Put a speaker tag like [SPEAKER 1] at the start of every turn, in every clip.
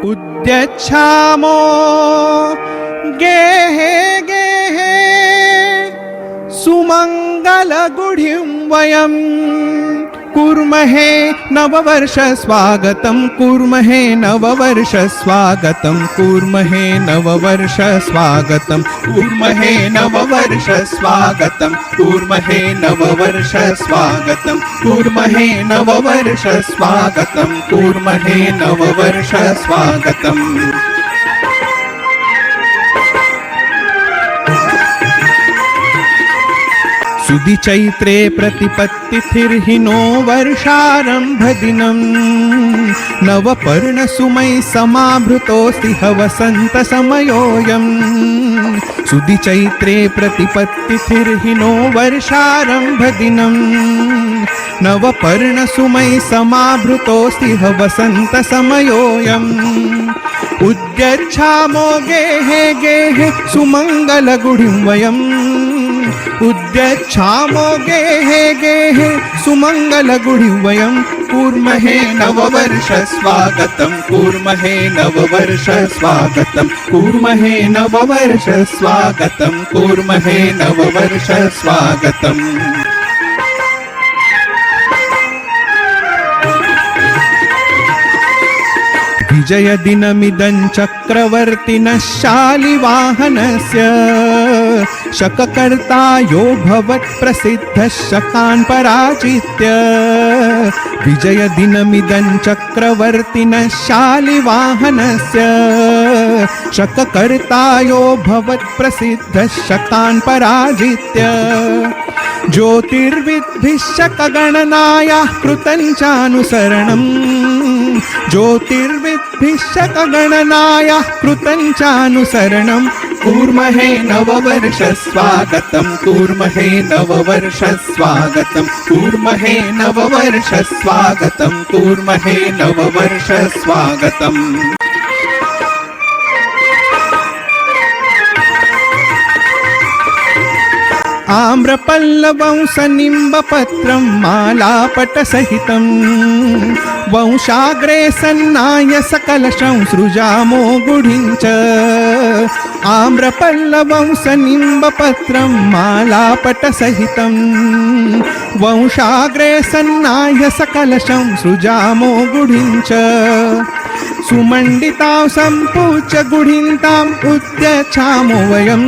[SPEAKER 1] उद्यच्छामो गेहे गेहे सुमङ्गलगुढिं वयं कुर्महे नववर्ष स्वागतं कुर्महे नववर्ष स्वागतं कुर्महे नववर्ष स्वागतं कुर्महे नववर्ष स्वागतं कुर्महे नववर्ष स्वागतं कुर्महे नववर्ष स्वागतं कुर्महे नववर्ष स्वागतम् सुदि चैत्रे प्रतिपत्तिथिर्हिनो वर्षारम्भदिनं नवपर्णसुमैः समाभृतोऽस्ति हवसन्तसमयोऽयम् सुदि चैत्रे प्रतिपत्तिथिर्हिनो वर्षारम्भदिनं नवपर्णसुमैः समाभृतोऽस्ति हवसन्तसमयोऽयम् उद्यच्छामो गेहे गेहे सुमङ्गलगुढिं वयम् उद्यच्छामो गेहे गेहे सुमङ्गलगुढिं वयं कुर्महे नववर्ष स्वागतं कुर्महे नववर्ष स्वागतं कुर्महे नववर्ष स्वागतं कुर्महे नववर्ष स्वागतम् विजयदिनमिदं चक्रवर्तिनः शालिवाहनस्य शककर्ता यो भवत्प्रसिद्धः शकान् पराजित्य विजयदिनमिदं चक्रवर्तिनः शालिवाहनस्य शककर्ता यो भवत्प्रसिद्धः शकान् पराजित्य ज्योतिर्विद्भिः शकगणनायाः कृतं चानुसरणम् ज्योतिर्विद्भिः शकगणनायाः कृतं चानुसरणं कुर्महे नववर्ष स्वागतं कुर्महे नववर्ष स्वागतं कुर्महे नववर्ष स्वागतं कुर्महे नववर्ष स्वागतम् आम्रपल्लवं सनिम्बपत्रं मालापटसहितं वंशाग्रे सन्नाय सकलशं सृजामो गुढिं च आम्रपल्लवं सनिम्बपत्रं मालापटसहितं वंशाग्रे सन्नाय सकलशं सृजामो गुढिं च सुमण्डितां सम्पूज्य गुढिन्ताम् उद्यच्छामो वयं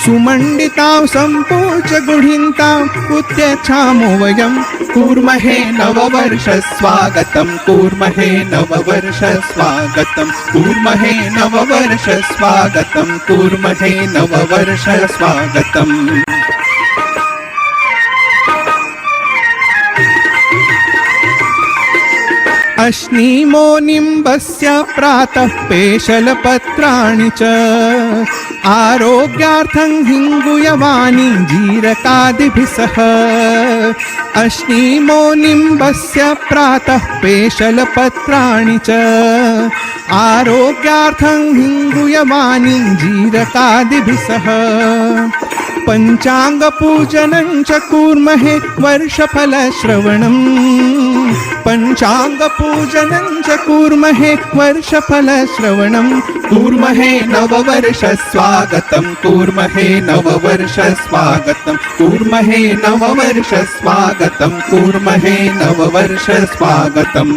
[SPEAKER 1] सुमण्डितां सम्पूज्य गुढिन्ताम् उद्यच्छामो वयं कुर्महे नववर्ष स्वागतं कुर्महे नववर्ष स्वागतं कुर्महे नववर्ष स्वागतं कुर्महे नववर्ष स्वागतम् अश्नीमो निम्बस्य प्रातः पेशलपत्राणि च आरोग्यार्थं हिङ्गुयवानि जीरकादिभिः सह अश्नीमो निम्बस्य प्रातः पेशलपत्राणि च आरोग्यार्थं हिङ्गुयवानि जीरकादिभिः सह पञ्चाङ्गपूजनं च कुर्महे वर्षफलश्रवणम् पञ्चाङ्गपूजनं च कुर्महे वर्षफलश्रवणं कुर्महे नववर्ष स्वागतं कुर्महे नववर्ष स्वागतं कुर्महे नववर्ष स्वागतं कुर्महे नववर्ष स्वागतम्